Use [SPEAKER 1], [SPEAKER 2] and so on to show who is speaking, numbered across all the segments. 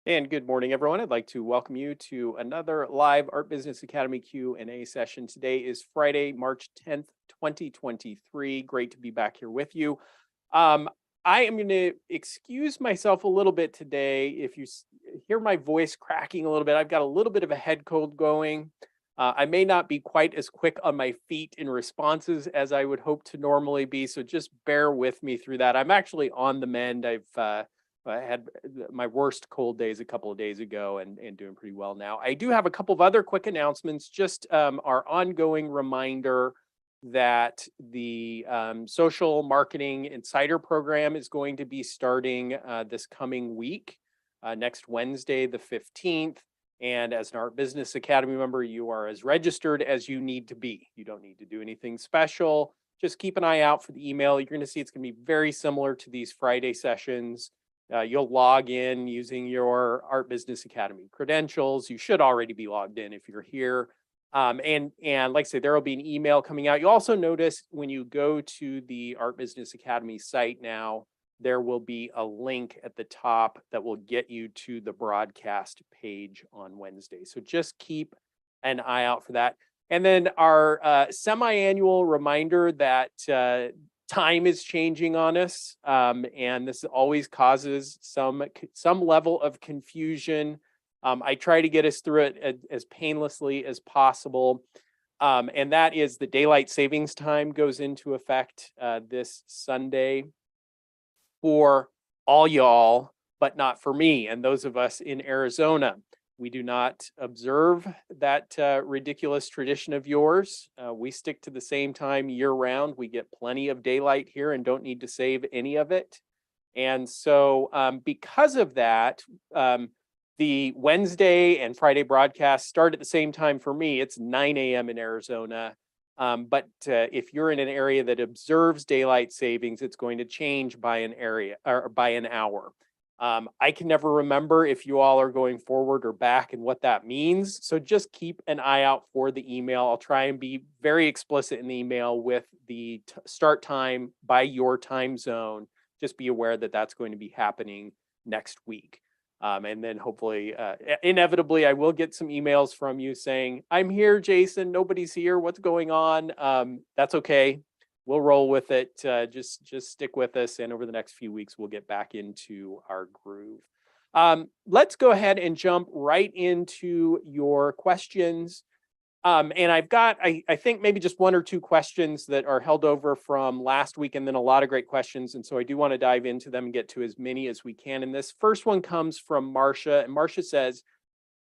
[SPEAKER 1] And good morning, everyone. I'd like to welcome you to another live Art Business Academy Q&A session. Today is Friday, March 10th, 2023. Great to be back here with you. Um, I am going to excuse myself a little bit today. If you hear my voice cracking a little bit, I've got a little bit of a head cold going. I may not be quite as quick on my feet in responses as I would hope to normally be, so just bear with me through that. I'm actually on the mend. I had my worst cold days a couple of days ago and doing pretty well now. I do have a couple of other quick announcements. Just our ongoing reminder that the social marketing insider program is going to be starting this coming week, next Wednesday, the 15th. And as an Art Business Academy member, you are as registered as you need to be. You don't need to do anything special. Just keep an eye out for the email. You're going to see it's going to be very similar to these Friday sessions. You'll log in using your Art Business Academy credentials. You should already be logged in if you're here. And like I say, there will be an email coming out. You also notice when you go to the Art Business Academy site now, there will be a link at the top that will get you to the broadcast page on Wednesday. So just keep an eye out for that. And then our semi-annual reminder that time is changing on us, and this always causes some level of confusion. I try to get us through it as painlessly as possible, and that is the daylight savings time goes into effect this Sunday for all y'all, but not for me and those of us in Arizona. We do not observe that ridiculous tradition of yours. We stick to the same time year round. We get plenty of daylight here and don't need to save any of it. And so, because of that, the Wednesday and Friday broadcasts start at the same time for me. It's 9 a.m. in Arizona. But if you're in an area that observes daylight savings, it's going to change by an area or by an hour. I can never remember if you all are going forward or back and what that means. So just keep an eye out for the email. I'll try and be very explicit in the email with the start time by your time zone. Just be aware that that's going to be happening next week. And then hopefully, inevitably, I will get some emails from you saying, I'm here, Jason. Nobody's here. What's going on? That's okay. We'll roll with it. Just stick with us. And over the next few weeks, we'll get back into our groove. Let's go ahead and jump right into your questions. And I've got, I think maybe just one or two questions that are held over from last week, and then a lot of great questions. And so I do want to dive into them and get to as many as we can. And this first one comes from Marcia. And Marcia says,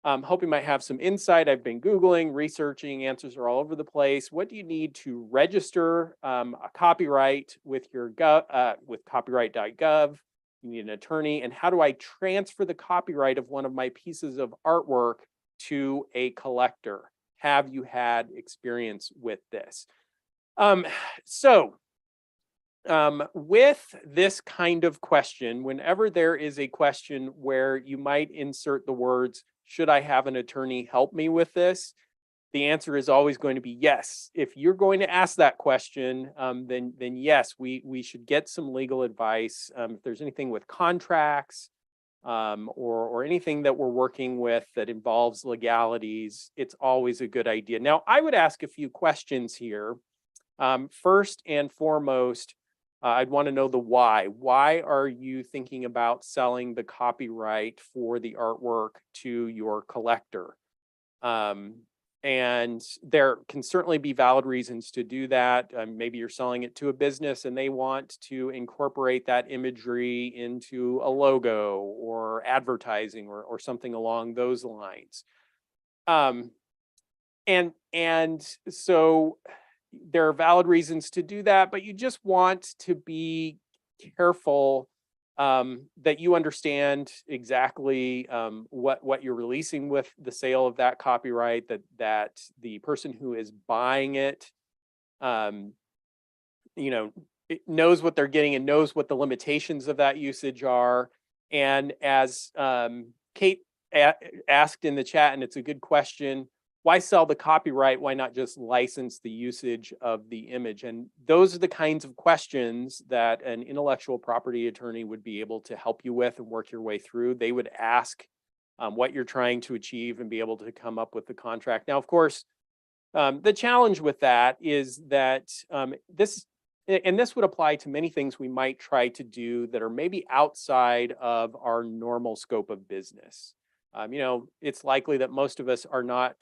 [SPEAKER 1] hope you might have some insight. I've been Googling, researching, answers are all over the place. What do you need to register a copyright with your with copyright.gov? You need an attorney. And how do I transfer the copyright of one of my pieces of artwork to a collector? Have you had experience with this? Um, so, with this kind of question, whenever there is a question where you might insert the words, should I have an attorney help me with this? The answer is always going to be yes. If you're going to ask that question, then yes, we should get some legal advice. If there's anything with contracts, or anything that we're working with that involves legalities, it's always a good idea. Now, I would ask a few questions here. First and foremost, I'd want to know the why. Why are you thinking about selling the copyright for the artwork to your collector? Um, and there can certainly be valid reasons to do that. Maybe you're selling it to a business and they want to incorporate that imagery into a logo or advertising or something along those lines. Um, and so there are valid reasons to do that, but you just want to be careful that you understand exactly what you're releasing with the sale of that copyright, that the person who is buying it, um, you know, it knows what they're getting and knows what the limitations of that usage are. And as Kate asked in the chat, and it's a good question, why sell the copyright? Why not just license the usage of the image? And those are the kinds of questions that an intellectual property attorney would be able to help you with and work your way through. They would ask what you're trying to achieve, and be able to come up with the contract. Now, of course, the challenge with that is that this would apply to many things we might try to do that are maybe outside of our normal scope of business. It's likely that most of us are not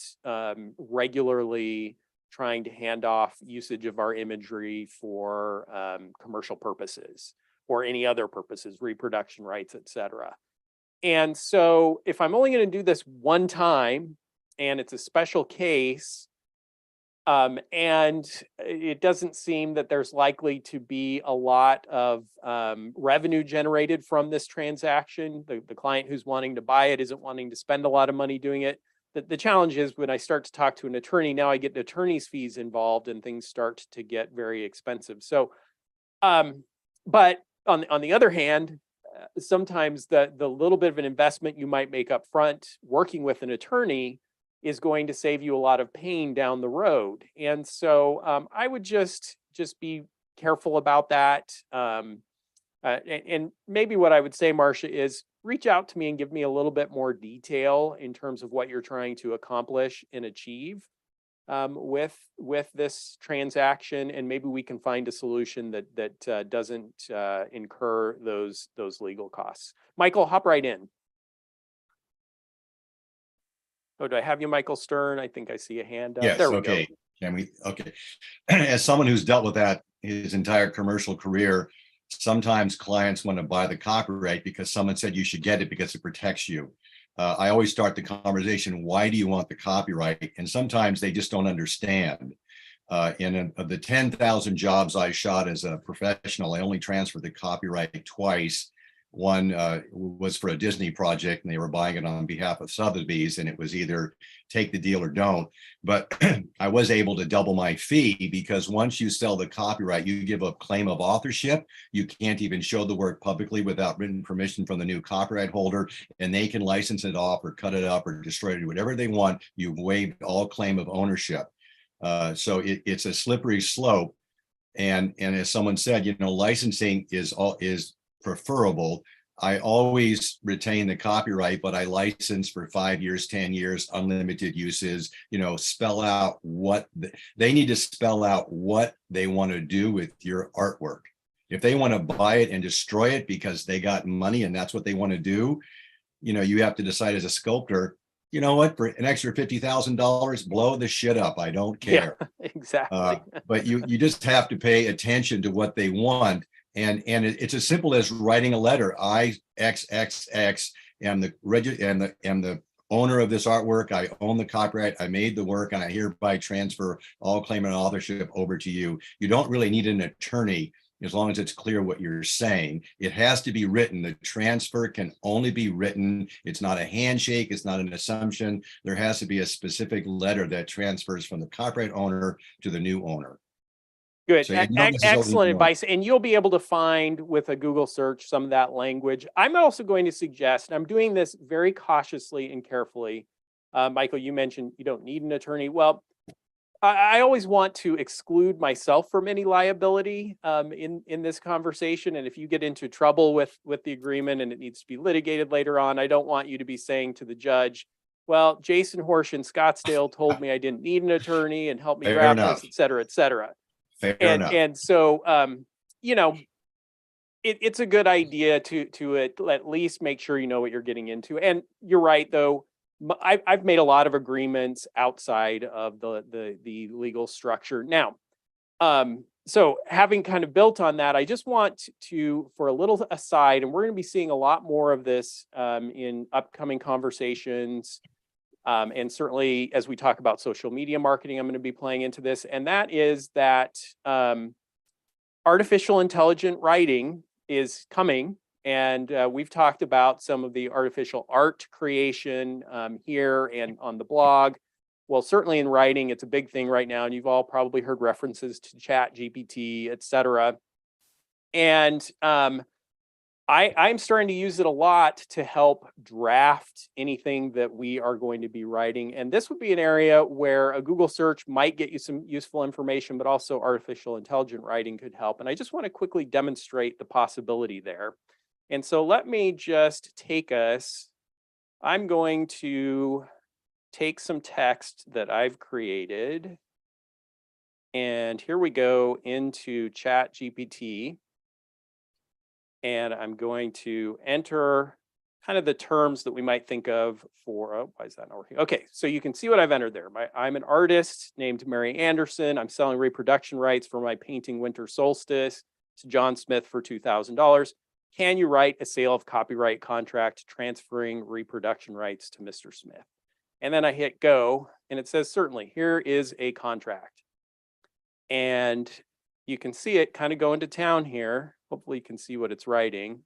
[SPEAKER 1] regularly trying to hand off usage of our imagery for commercial purposes or any other purposes, reproduction rights, etc. And so if I'm only going to do this one time and it's a special case, and it doesn't seem that there's likely to be a lot of revenue generated from this transaction. The client who's wanting to buy it isn't wanting to spend a lot of money doing it. The challenge is when I start to talk to an attorney, now I get attorney's fees involved and things start to get very expensive. So, but on the other hand, sometimes the little bit of an investment you might make up front working with an attorney is going to save you a lot of pain down the road. And so I would just be careful about that. And maybe what I would say, Marcia, is reach out to me and give me a little bit more detail in terms of what you're trying to accomplish and achieve with this transaction, and maybe we can find a solution that doesn't incur those legal costs. Michael, hop right in. Oh, do I have you, Michael Stern? I think I see a hand up.
[SPEAKER 2] Yes,
[SPEAKER 1] there we
[SPEAKER 2] okay.
[SPEAKER 1] go.
[SPEAKER 2] Can we? Okay. As someone who's dealt with that his entire commercial career, sometimes clients want to buy the copyright because someone said you should get it because it protects you. I always start the conversation, why do you want the copyright? And sometimes they just don't understand. Of the 10,000 jobs I shot as a professional, I only transferred the copyright twice. One was for a Disney project and they were buying it on behalf of Sotheby's, and it was either take the deal or don't. But I was able to double my fee because once you sell the copyright, you give a claim of authorship. You can't even show the work publicly without written permission from the new copyright holder, and they can license it off or cut it up or destroy it, whatever they want. You've waived all claim of ownership. So it's a slippery slope. And as someone said, licensing is preferable. I always retain the copyright, but I license for 5 years, 10 years, unlimited uses. Spell out they need to spell out what they want to do with your artwork. If they want to buy it and destroy it because they got money and that's what they want to do, you have to decide as a sculptor, you know what, for an extra $50,000, blow the shit up. I don't care.
[SPEAKER 1] Yeah, exactly.
[SPEAKER 2] But you just have to pay attention to what they want. And it's as simple as writing a letter. I XXX am the owner of this artwork. I own the copyright. I made the work, and I hereby transfer all claim and authorship over to you. You don't really need an attorney as long as it's clear what you're saying. It has to be written. The transfer can only be written. It's not a handshake. It's not an assumption. There has to be a specific letter that transfers from the copyright owner to the new owner.
[SPEAKER 1] Good.
[SPEAKER 2] So
[SPEAKER 1] excellent advice. And you'll be able to find with a Google search some of that language. I'm also going to suggest, and I'm doing this very cautiously and carefully. Michael, you mentioned you don't need an attorney. Well, I always want to exclude myself from any liability in this conversation. And if you get into trouble with the agreement and it needs to be litigated later on, I don't want you to be saying to the judge, well, Jason Horsch in Scottsdale told me I didn't need an attorney and helped me draft this, et cetera, et cetera.
[SPEAKER 2] Fair enough.
[SPEAKER 1] And so, it's a good idea to at least make sure you know what you're getting into. And you're right, though. I've made a lot of agreements outside of the legal structure. Now, so having kind of built on that, I just want to, for a little aside, and we're going to be seeing a lot more of this in upcoming conversations. And certainly as we talk about social media marketing, I'm going to be playing into this. And that is that artificial intelligent writing is coming. And we've talked about some of the artificial art creation here and on the blog. Well, certainly in writing, it's a big thing right now. And you've all probably heard references to ChatGPT, et cetera. And I'm starting to use it a lot to help draft anything that we are going to be writing. And this would be an area where a Google search might get you some useful information, but also artificial intelligent writing could help. And I just want to quickly demonstrate the possibility there. And so let me just take us I'm going to take some text that I've created. And here we go into Chat GPT. And I'm going to enter kind of the terms that we might think of for, oh, why is that not working? Okay, so you can see what I've entered there. I'm an artist named Mary Anderson. I'm selling reproduction rights for my painting Winter Solstice to John Smith for $2,000. Can you write a sale of copyright contract transferring reproduction rights to Mr. Smith? And then I hit go, and it says, certainly, here is a contract. And you can see it kind of go into town here. Hopefully you can see what it's writing.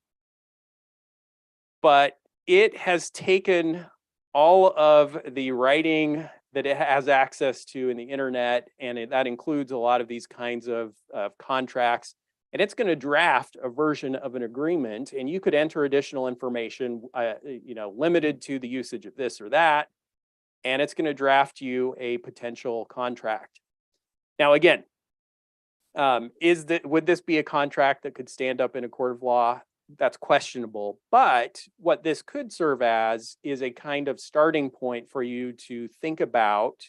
[SPEAKER 1] But it has taken all of the writing that it has access to in the internet, and that includes a lot of these kinds of contracts. And it's going to draft a version of an agreement, and you could enter additional information, limited to the usage of this or that, and it's going to draft you a potential contract. Now, again, would this be a contract that could stand up in a court of law? That's questionable. But what this could serve as is a kind of starting point for you to think about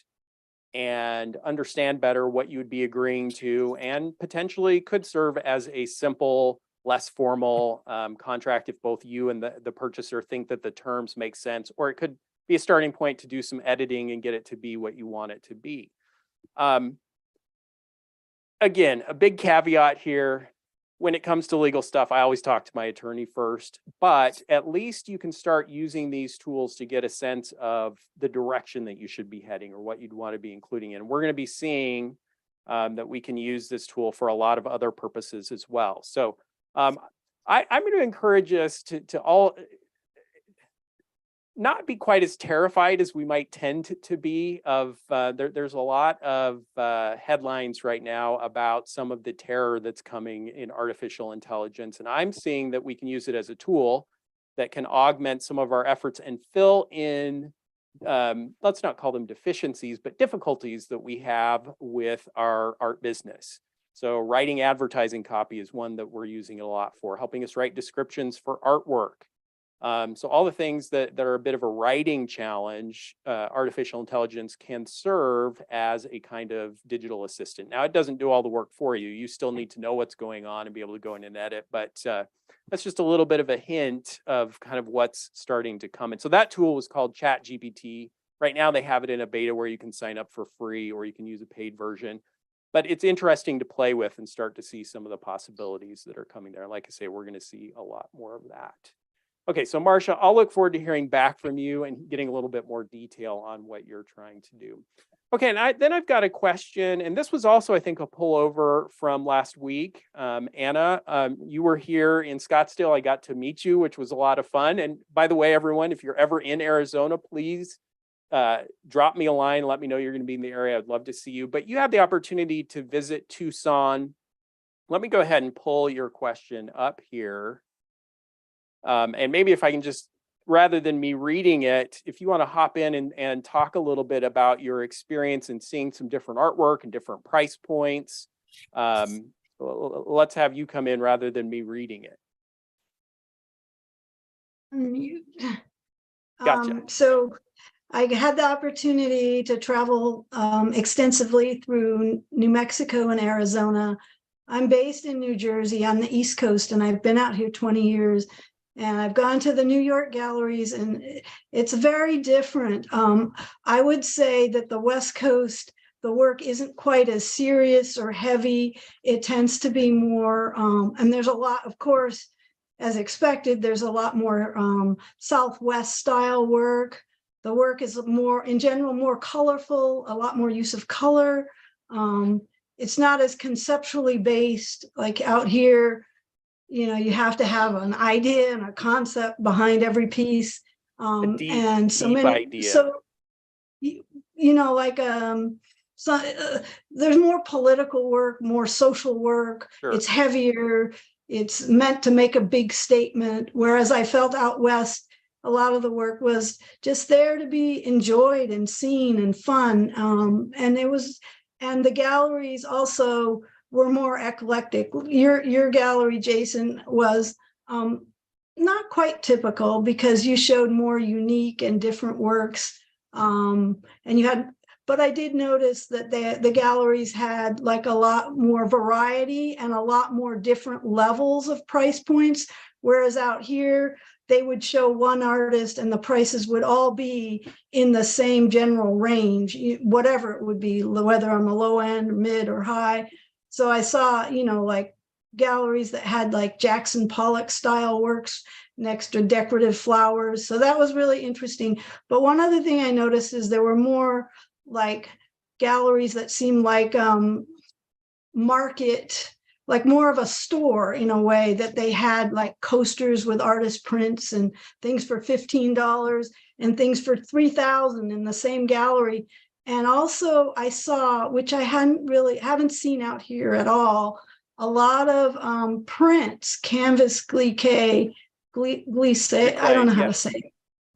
[SPEAKER 1] and understand better what you would be agreeing to, and potentially could serve as a simple, less formal contract if both you and the purchaser think that the terms make sense, or it could be a starting point to do some editing and get it to be what you want it to be. Again, a big caveat here. When it comes to legal stuff, I always talk to my attorney first, but at least you can start using these tools to get a sense of the direction that you should be heading or what you'd want to be including in. We're going to be seeing that we can use this tool for a lot of other purposes as well. So I'm going to encourage us to all not be quite as terrified as we might tend to be of, there's a lot of headlines right now about some of the terror that's coming in artificial intelligence. And I'm seeing that we can use it as a tool that can augment some of our efforts and fill in, let's not call them deficiencies, but difficulties that we have with our art business. So writing advertising copy is one that we're using it a lot for, helping us write descriptions for artwork. So all the things that are a bit of a writing challenge, artificial intelligence can serve as a kind of digital assistant. Now, it doesn't do all the work for you. You still need to know what's going on and be able to go in and edit, but that's just a little bit of a hint of kind of what's starting to come. And so that tool was called Chat GPT. Right now, they have it in a beta where you can sign up for free or you can use a paid version. But it's interesting to play with and start to see some of the possibilities that are coming there. Like I say, we're going to see a lot more of that. Okay, so Marcia, I'll look forward to hearing back from you and getting a little bit more detail on what you're trying to do. Okay, and then I've got a question, and this was also, I think, a pullover from last week. Anna, you were here in Scottsdale. I got to meet you, which was a lot of fun. And by the way, everyone, if you're ever in Arizona, please drop me a line. Let me know you're going to be in the area. I'd love to see you. But you had the opportunity to visit Tucson. Let me go ahead and pull your question up here. And maybe if I can just, rather than me reading it, if you want to hop in and talk a little bit about your experience in seeing some different artwork and different price points, let's have you come in rather than me reading it. Gotcha.
[SPEAKER 3] So I had the opportunity to travel extensively through New Mexico and Arizona. I'm based in New Jersey on the East Coast, and I've been out here 20 years. And I've gone to the New York galleries, and it's very different. I would say that the West Coast, the work isn't quite as serious or heavy. It tends to be more, and there's a lot, of course, as expected, there's a lot more Southwest style work. The work is more, in general, more colorful, a lot more use of color. It's not as conceptually based like out here. You know, you have to have an idea and a concept behind every piece. And so many idea. So you know, like there's more political work, more social work. Sure. It's heavier. It's meant to make a big statement. Whereas I felt out west, a lot of the work was just there to be enjoyed and seen and fun. And the galleries also were more eclectic. Your gallery, Jason, was not quite typical because you showed more unique and different works. And you had, but I did notice that the galleries had like a lot more variety and a lot more different levels of price points. Whereas out here, they would show one artist and the prices would all be in the same general range, whatever it would be, whether on the low end, mid, or high. So I saw, like galleries that had like Jackson Pollock style works next to decorative flowers. So that was really interesting. But one other thing I noticed is there were more like galleries that seemed like market, like more of a store in a way, that they had like coasters with artist prints and things for $15 and things for $3,000 in the same gallery. And also I saw, which I haven't seen out here at all, a lot of prints, canvas glisse, I don't know how to say it,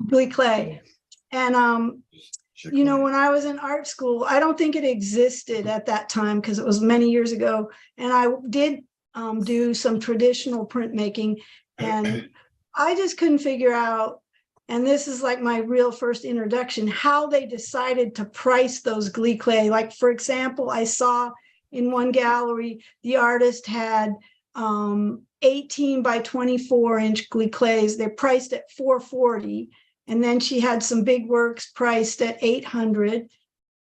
[SPEAKER 3] glisse. And when I was in art school, I don't think it existed at that time because it was many years ago. And I did do some traditional printmaking, and I just couldn't figure out, and this is like my real first introduction, how they decided to price those glisse. Like, for example, I saw in one gallery, the artist had 18 by 24 inch glisse. They're priced at $440. And then she had some big works priced at $800.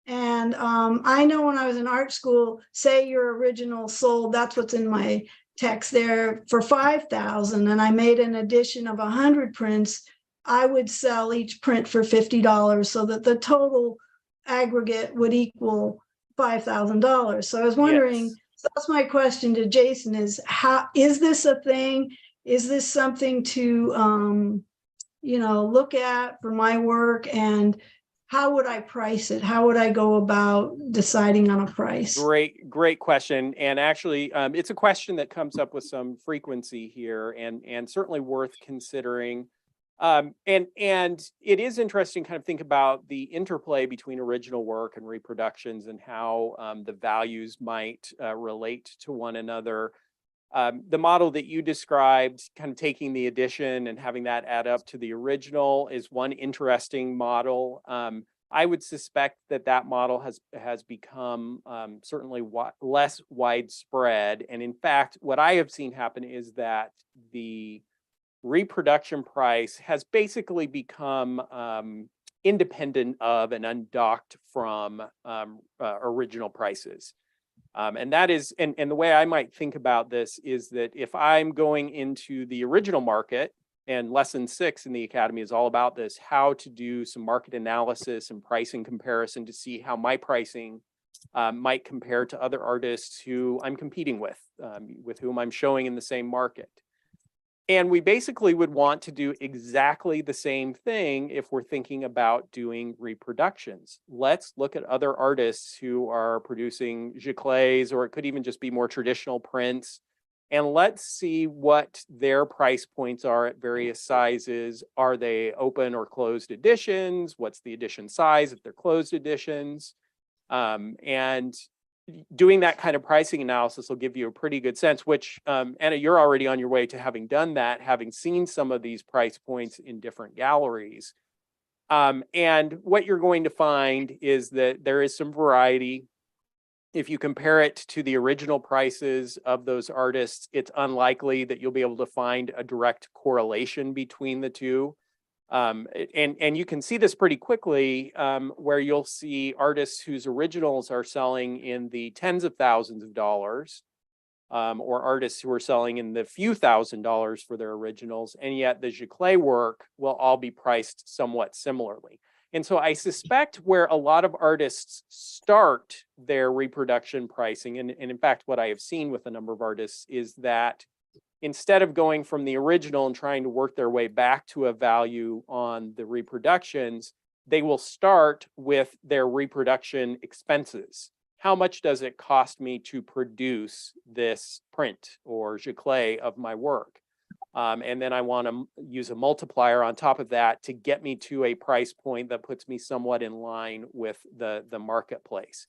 [SPEAKER 3] And I know when I was in art school, say your original sold, that's what's in my text there, for $5,000, and I made an edition of 100 prints, I would sell each print for $50 so that the total aggregate would equal $5,000. So I was wondering,
[SPEAKER 1] Yes.
[SPEAKER 3] so that's my question to Jason, is how, is this a thing? Is this something to look at for my work, and how would I price it? How would I go about deciding on a price?
[SPEAKER 1] Great question. And actually, it's a question that comes up with some frequency here, and certainly worth considering. And it is interesting kind of think about the interplay between original work and reproductions and how the values might relate to one another. The model that you described, kind of taking the edition and having that add up to the original, is one interesting model. I would suspect that model has become certainly less widespread. And in fact, what I have seen happen is that the reproduction price has basically become independent of and undocked from original prices. And that is, and the way I might think about this is that if I'm going into the original market, and lesson 6 in the Academy is all about this, how to do some market analysis and pricing comparison to see how my pricing might compare to other artists who I'm competing with whom I'm showing in the same market. And we basically would want to do exactly the same thing if we're thinking about doing reproductions. Let's look at other artists who are producing giclées, or it could even just be more traditional prints. And let's see what their price points are at various sizes. Are they open or closed editions? What's the edition size if they're closed editions? And doing that kind of pricing analysis will give you a pretty good sense, which, Anna, you're already on your way to having done that, having seen some of these price points in different galleries. And what you're going to find is that there is some variety. If you compare it to the original prices of those artists, it's unlikely that you'll be able to find a direct correlation between the two. And you can see this pretty quickly, where you'll see artists whose originals are selling in the tens of thousands of dollars, or artists who are selling in the few $1,000s for their originals, and yet the giclée work will all be priced somewhat similarly. And so I suspect where a lot of artists start their reproduction pricing, and in fact, what I have seen with a number of artists is that instead of going from the original and trying to work their way back to a value on the reproductions, they will start with their reproduction expenses. How much does it cost me to produce this print or giclée of my work? And then I want to use a multiplier on top of that to get me to a price point that puts me somewhat in line with the marketplace.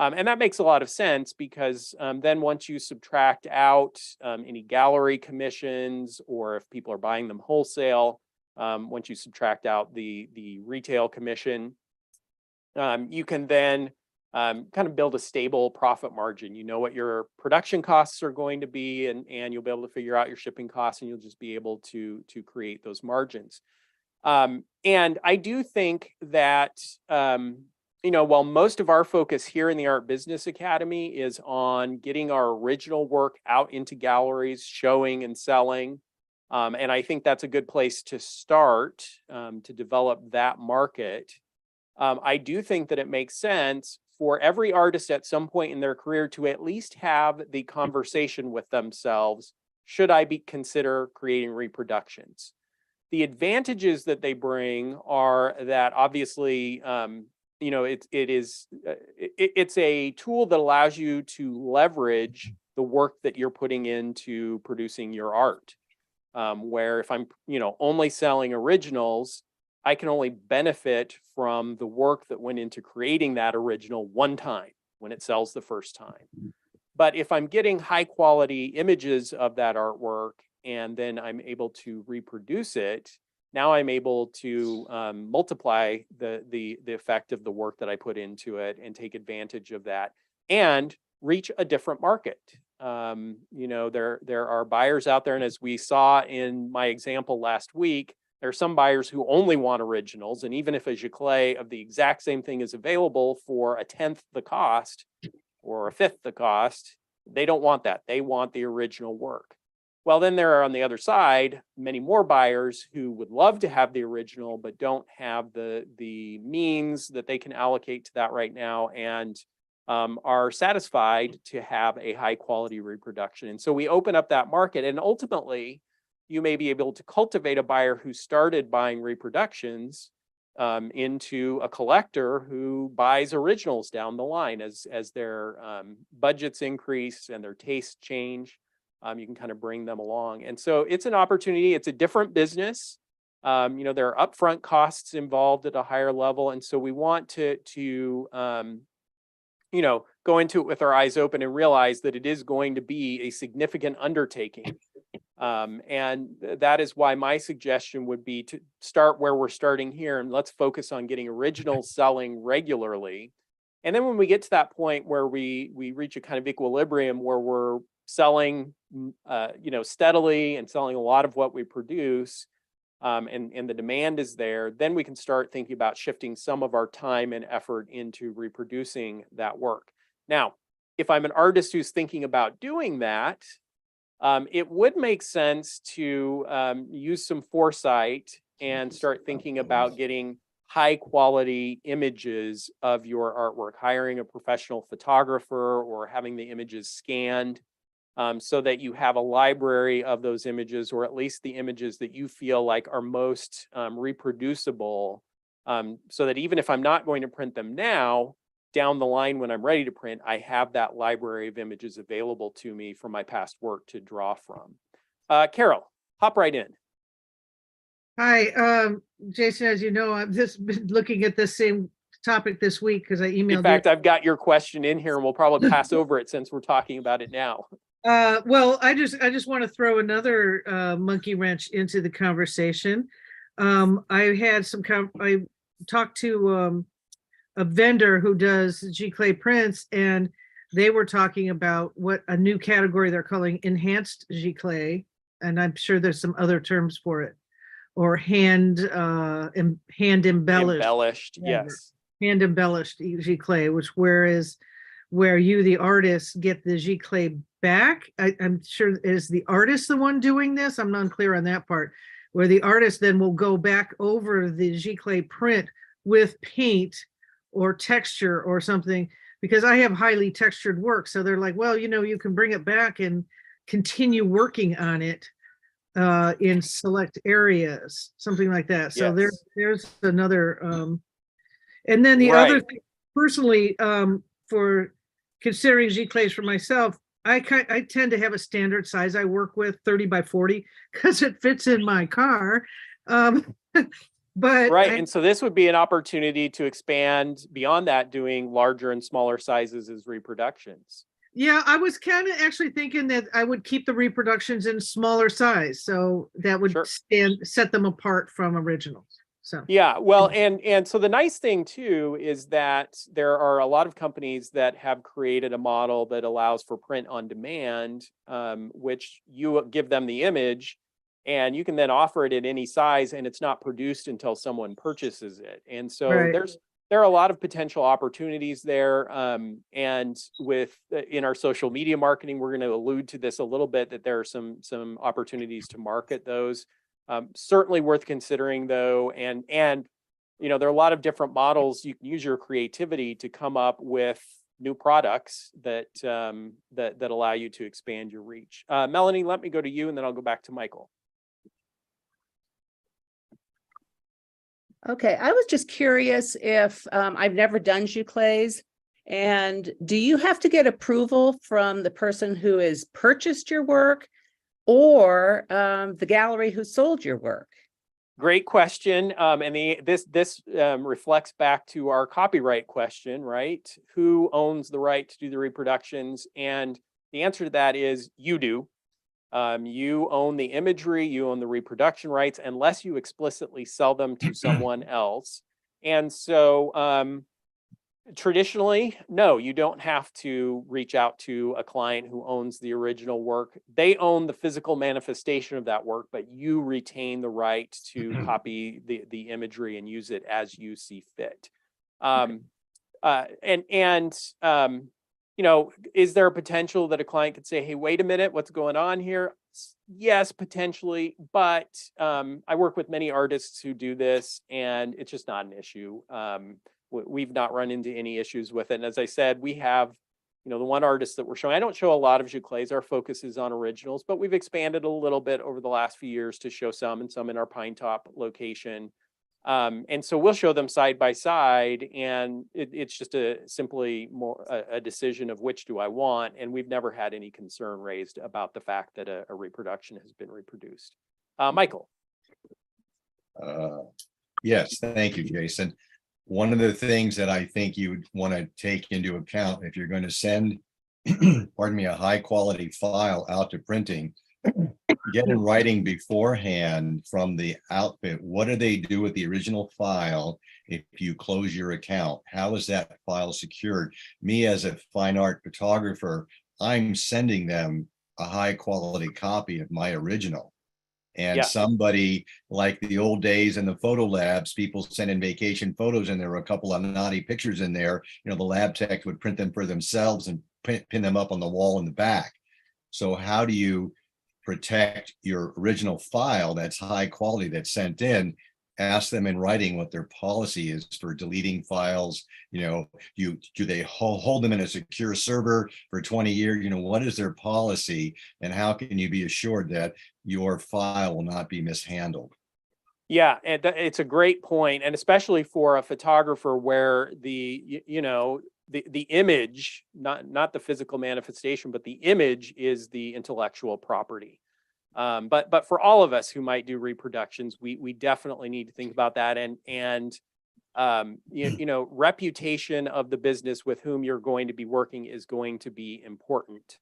[SPEAKER 1] And that makes a lot of sense because then once you subtract out any gallery commissions, or if people are buying them wholesale, once you subtract out the retail commission, you can then kind of build a stable profit margin. You know what your production costs are going to be, and you'll be able to figure out your shipping costs, and you'll just be able to create those margins. And I do think that, while most of our focus here in the Art Business Academy is on getting our original work out into galleries, showing and selling, and I think that's a good place to start to develop that market. I do think that it makes sense for every artist at some point in their career to at least have the conversation with themselves, should I consider creating reproductions? The advantages that they bring are that obviously, it's a tool that allows you to leverage the work that you're putting into producing your art. Where if I'm, only selling originals, I can only benefit from the work that went into creating that original one time when it sells the first time. But if I'm getting high quality images of that artwork and then I'm able to reproduce it, now I'm able to multiply the effect of the work that I put into it and take advantage of that and reach a different market. There are buyers out there, and as we saw in my example last week, there are some buyers who only want originals, and even if a giclée of the exact same thing is available for a 10th the cost or a 5th the cost, they don't want that. They want the original work. Well, then there are on the other side many more buyers who would love to have the original but don't have the means that they can allocate to that right now, and are satisfied to have a high quality reproduction. And so we open up that market, and ultimately you may be able to cultivate a buyer who started buying reproductions into a collector who buys originals down the line as their budgets increase and their tastes change. You can kind of bring them along. And so it's an opportunity. It's a different business. There are upfront costs involved at a higher level. And so we want to go into it with our eyes open and realize that it is going to be a significant undertaking. And that is why my suggestion would be to start where we're starting here, and let's focus on getting originals selling regularly. And then when we get to that point where we reach a kind of equilibrium where we're selling, steadily and selling a lot of what we produce, and the demand is there, then we can start thinking about shifting some of our time and effort into reproducing that work. Now, if I'm an artist who's thinking about doing that, it would make sense to use some foresight and start thinking about getting high quality images of your artwork, hiring a professional photographer or having the images scanned, so that you have a library of those images, or at least the images that you feel like are most reproducible, so that even if I'm not going to print them now, down the line when I'm ready to print, I have that library of images available to me from my past work to draw from. Carol, hop right in.
[SPEAKER 4] Hi, Jason, as you know, I've just been looking at this same topic this week because I emailed
[SPEAKER 1] In fact, I've got your question in here and we'll probably pass over it since we're talking about it now.
[SPEAKER 4] Well, I just want to throw another monkey wrench into the conversation. I talked to a vendor who does giclée prints, and they were talking about what a new category they're calling enhanced giclée, and I'm sure there's some other terms for it, or hand embellished.
[SPEAKER 1] Yes.
[SPEAKER 4] Hand embellished giclée, which where you, the artist, get the giclée back. I'm sure, is the artist the one doing this? I'm not clear on that part. Where the artist then will go back over the giclée print with paint or texture or something, because I have highly textured work. So they're like, well, you can bring it back and continue working on it in select areas, something like that. So
[SPEAKER 1] Yes.
[SPEAKER 4] there's another, and then the other thing, personally, for considering giclées for myself, I tend to have a standard size I work with, 30 by 40, because it fits in my car. But
[SPEAKER 1] Right. And so this would be an opportunity to expand beyond that, doing larger and smaller sizes as reproductions.
[SPEAKER 4] yeah, I was kind of actually thinking that I would keep the reproductions in smaller size, so that would
[SPEAKER 1] Sure.
[SPEAKER 4] set them apart from originals. So
[SPEAKER 1] Yeah, well, and so the nice thing too is that there are a lot of companies that have created a model that allows for print on demand, which you give them the image and you can then offer it in any size and it's not produced until someone purchases it. And so
[SPEAKER 4] Right.
[SPEAKER 1] there are a lot of potential opportunities there. And with in our social media marketing, we're going to allude to this a little bit, that there are some opportunities to market those. Certainly worth considering though, and there are a lot of different models. You can use your creativity to come up with new products that that allow you to expand your reach. Melanie, let me go to you, and then I'll go back to Michael.
[SPEAKER 5] Okay, I was just curious if I've never done Giclées, and do you have to get approval from the person who has purchased your work or the gallery who sold your work?
[SPEAKER 1] Great question. And this reflects back to our copyright question, right? Who owns the right to do the reproductions? And the answer to that is you do. You own the imagery, you own the reproduction rights, unless you explicitly sell them to someone else. And so traditionally, no, you don't have to reach out to a client who owns the original work. They own the physical manifestation of that work, but you retain the right to copy the imagery and use it as you see fit. Is there a potential that a client could say, hey, wait a minute, what's going on here? Yes, potentially, but I work with many artists who do this, and it's just not an issue. We've not run into any issues with it. And as I said, we have, the one artist that we're showing, I don't show a lot of Giclées, our focus is on originals, but we've expanded a little bit over the last few years to show some, and some in our Pine Top location. And so we'll show them side by side, and it's just simply more a decision of which do I want. And we've never had any concern raised about the fact that a reproduction has been reproduced. Michael.
[SPEAKER 2] Yes, thank you, Jason. One of the things that I think you would want to take into account if you're going to send, pardon me, a high quality file out to printing, get in writing beforehand from the outfit. What do they do with the original file if you close your account? How is that file secured? Me as a fine art photographer, I'm sending them a high quality copy of my original. And
[SPEAKER 1] Yeah.
[SPEAKER 2] somebody like the old days in the photo labs, people send in vacation photos and there were a couple of naughty pictures in there. The lab tech would print them for themselves and pin them up on the wall in the back. So how do you protect your original file that's high quality that's sent in? Ask them in writing what their policy is for deleting files. Do they hold them in a secure server for 20 years? What is their policy, and how can you be assured that your file will not be mishandled?
[SPEAKER 1] Yeah, and it's a great point, and especially for a photographer where the image, not the physical manifestation, but the image is the intellectual property. But for all of us who might do reproductions, we definitely need to think about that, and reputation of the business with whom you're going to be working is going to be important.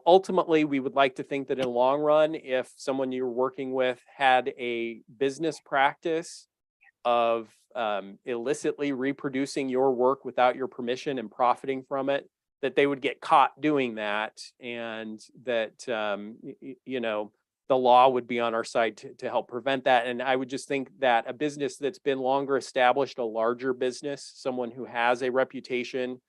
[SPEAKER 1] Ultimately, we would like to think that in the long run, if someone you're working with had a business practice of illicitly reproducing your work without your permission and profiting from it, that they would get caught doing that, and that the law would be on our side to help prevent that. And I would just think that a business that's been longer established, a larger business, someone who has a reputation,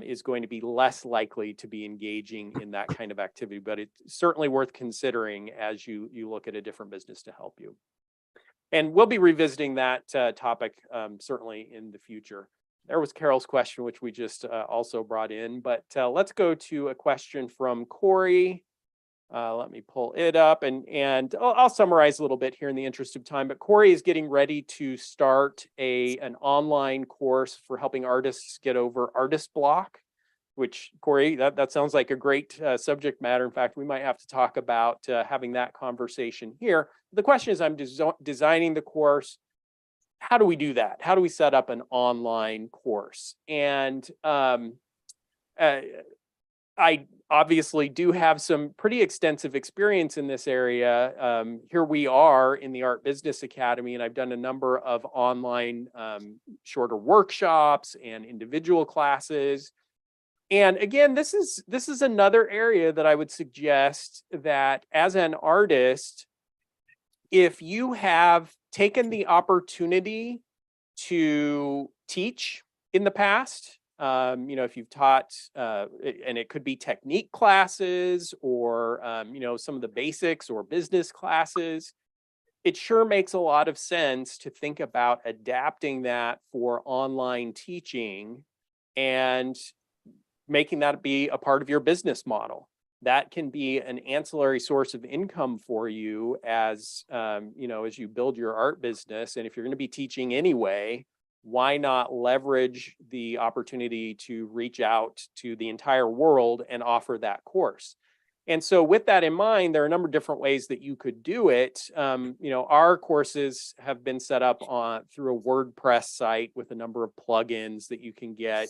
[SPEAKER 1] is going to be less likely to be engaging in that kind of activity. But it's certainly worth considering as you look at a different business to help you. And we'll be revisiting that topic certainly in the future. There was Carol's question, which we just also brought in, but let's go to a question from Corey. Let me pull it up, and I'll summarize a little bit here in the interest of time, but Corey is getting ready to start an online course for helping artists get over artist block. which Corey, that sounds like a great subject matter. In fact, we might have to talk about having that conversation here. The question is, I'm designing the course. How do we do that? How do we set up an online course? And I obviously do have some pretty extensive experience in this area. Here we are in the Art Business Academy, and I've done a number of online shorter workshops and individual classes. And again, this is another area that I would suggest that as an artist, if you have taken the opportunity to teach in the past, if you've taught, and it could be technique classes or, some of the basics or business classes, it sure makes a lot of sense to think about adapting that for online teaching and making that be a part of your business model. That can be an ancillary source of income for you as you build your art business. And if you're going to be teaching anyway, why not leverage the opportunity to reach out to the entire world and offer that course? And so with that in mind, there are a number of different ways that you could do it. Our courses have been set up through a WordPress site with a number of plugins that you can get.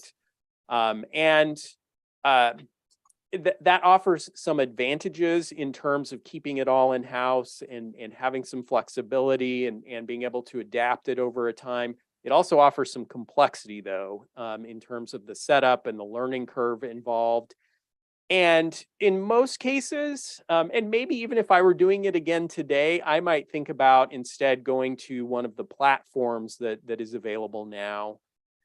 [SPEAKER 1] That offers some advantages in terms of keeping it all in-house and having some flexibility and being able to adapt it over a time. It also offers some complexity, though, in terms of the setup and the learning curve involved. And in most cases, and maybe even if I were doing it again today, I might think about instead going to one of the platforms that is available now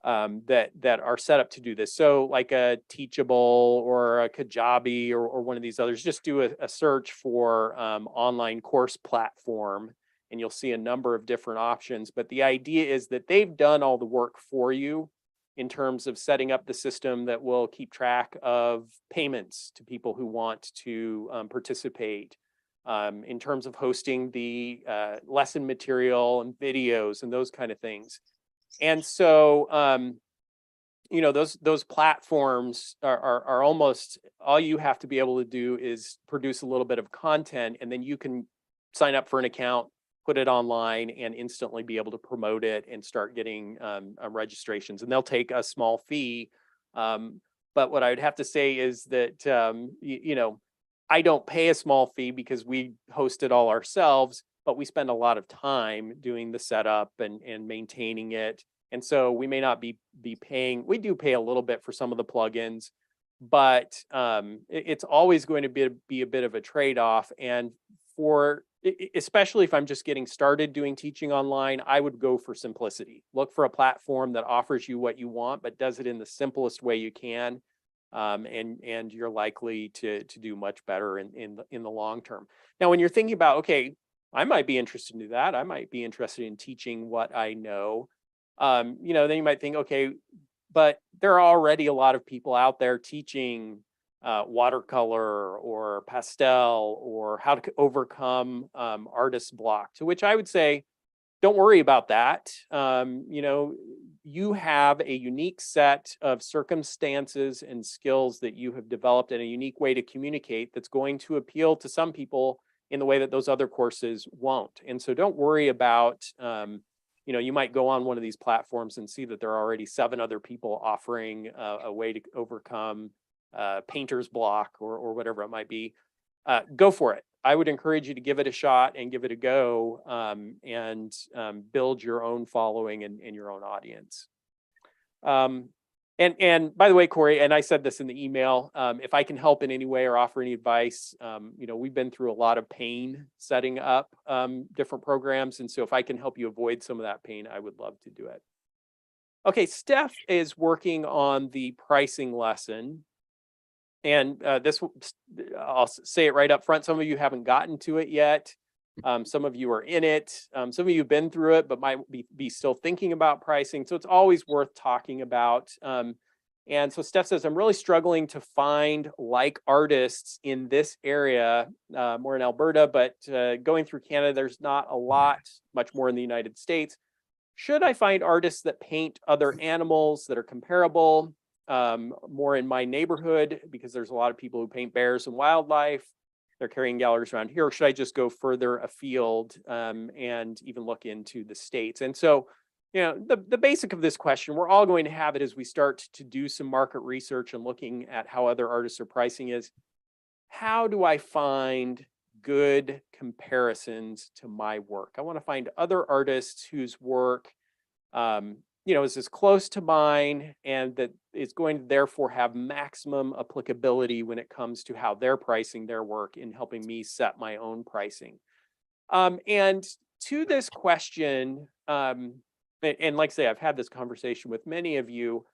[SPEAKER 1] that are set up to do this. So like a Teachable or a Kajabi or one of these others, just do a search for online course platform, and you'll see a number of different options. But the idea is that they've done all the work for you in terms of setting up the system that will keep track of payments to people who want to participate, in terms of hosting the lesson material and videos and those kind of things. And so, those platforms are almost all you have to be able to do is produce a little bit of content, and then you can sign up for an account, put it online, and instantly be able to promote it and start getting registrations. And they'll take a small fee. But what I would have to say is that, I don't pay a small fee because we host it all ourselves, but we spend a lot of time doing the setup and maintaining it. And so we may not be paying, we do pay a little bit for some of the plugins, but it's always going to be a bit of a trade-off. And especially if I'm just getting started doing teaching online, I would go for simplicity. Look for a platform that offers you what you want, but does it in the simplest way you can. And you're likely to do much better in the long term. Now, when you're thinking about, okay, I might be interested in do that, I might be interested in teaching what I know, then you might think, okay, but there are already a lot of people out there teaching watercolor or pastel or how to overcome artist's block, to which I would say, don't worry about that. You have a unique set of circumstances and skills that you have developed in a unique way to communicate that's going to appeal to some people in the way that those other courses won't. And so don't worry about, you might go on one of these platforms and see that there are already 7 other people offering a way to overcome painter's block or whatever it might be. Go for it. I would encourage you to give it a shot and give it a go, and build your own following and your own audience. And by the way, Corey, and I said this in the email, if I can help in any way or offer any advice, we've been through a lot of pain setting up different programs. And so if I can help you avoid some of that pain, I would love to do it. Okay, Steph is working on the pricing lesson. And I'll say it right up front. Some of you haven't gotten to it yet. Some of you are in it. Some of you have been through it, but might be still thinking about pricing. So it's always worth talking about. And so Steph says, I'm really struggling to find like artists in this area, more in Alberta, but going through Canada, there's not a lot, much more in the United States. Should I find artists that paint other animals that are comparable? more in my neighborhood because there's a lot of people who paint bears and wildlife. They're carrying galleries around here. Or should I just go further afield and even look into the States? And so, you know, the basic of this question, we're all going to have it as we start to do some market research and looking at how other artists are pricing is, how do I find good comparisons to my work? I want to find other artists whose work, you know, is as close to mine and that is going to therefore have maximum applicability when it comes to how they're pricing their work in helping me set my own pricing. And to this question, and like I say, I've had this conversation with many of you,